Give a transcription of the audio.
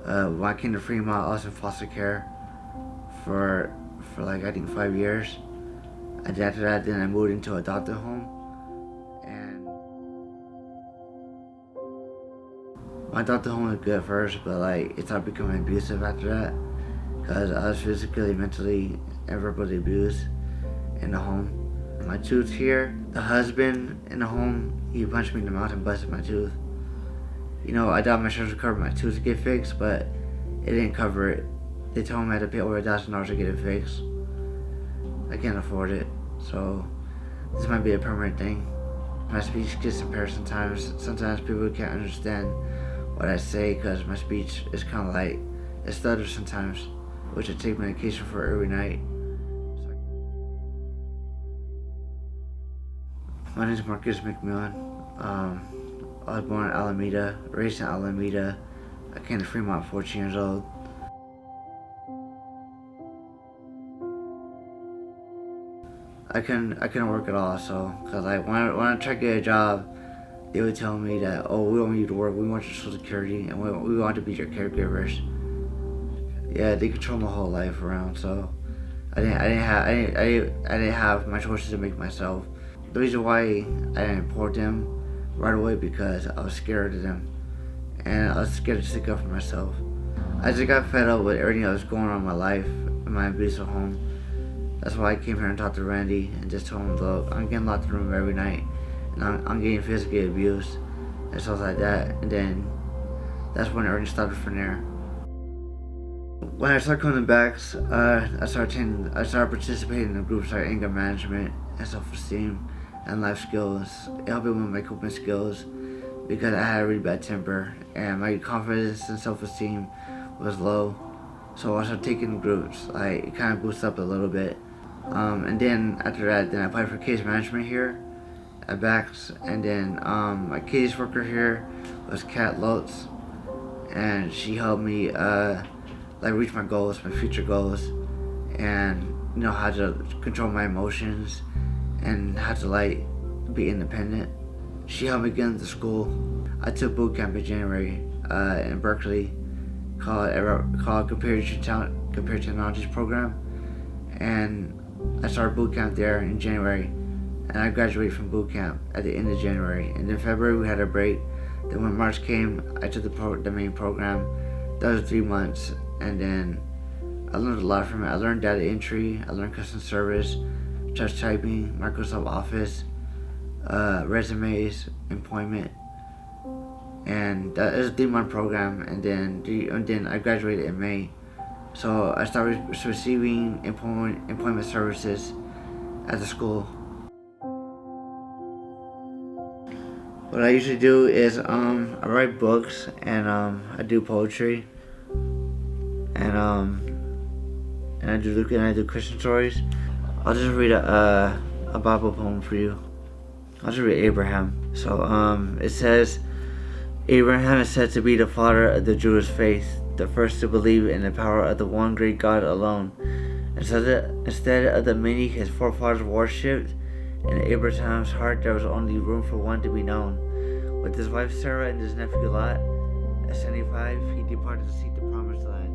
When I came to Fremont, I was in foster care for like I think 5 years. And after that, then I moved into a adopted home, and my adopted home was good at first, but like it started becoming abusive after that, because I was physically, mentally, and verbally abused in the home. My tooth here, the husband in the home, he punched me in the mouth and busted my tooth. You know, I thought my insurance would cover my tooth to get fixed, but it didn't cover it. They told me I had to pay over $1,000 to get it fixed. I can't afford it, so this might be a permanent thing. My speech gets impaired sometimes. Sometimes people can't understand what I say because my speech is kind of like, it stutters sometimes, which I take medication for every night. My name is Marcus McMillan. I was born in Alameda, raised in Alameda. I came to Fremont at 14 years old. I couldn't work at all, so, cause like when I tried to get a job, they would tell me that, oh, we don't want you to work, we want your social security, and we want to be your caregivers. Yeah, they control my whole life around, so I didn't have my choices to make myself. The reason why I didn't report them right away because I was scared of them, and I was scared to stick up for myself. I just got fed up with everything that was going on in my life, in my abusive home. That's why I came here and talked to Randy and just told him, look, I'm getting locked in the room every night, and I'm getting physically abused and stuff like that. And then that's when everything started from there. When I started coming to BACS, I started participating in groups like anger management and self-esteem and life skills. It helped me with my coping skills because I had a really bad temper and my confidence and self-esteem was low. So I started taking groups, like it kind of boosted up a little bit. And then after that, then I applied for case management here at BACS. And then my case worker here was Kat Lutz, and she helped me like reach my goals, my future goals, and you know how to control my emotions and how to like be independent. She helped me get into school. I took boot camp in January in Berkeley called Compared Technologies program, and I started boot camp there in January, and I graduated from boot camp at the end of January. And in February we had a break. Then when March came, I took the main program. That was 3 months, and then I learned a lot from it. I learned data entry, I learned customer service, touch typing, Microsoft Office, resumes, employment, and that is a 3-month program. And then I graduated in May, so I started receiving employment services at the school. What I usually do is I write books, and I do poetry, and I do Christian stories. I'll just read a Bible poem for you. I'll just read Abraham. So it says, Abraham is said to be the father of the Jewish faith, the first to believe in the power of the one great God alone. Instead of the many his forefathers worshipped, in Abraham's heart there was only room for one to be known. With his wife Sarah and his nephew Lot, at 75, he departed to seek the promised land.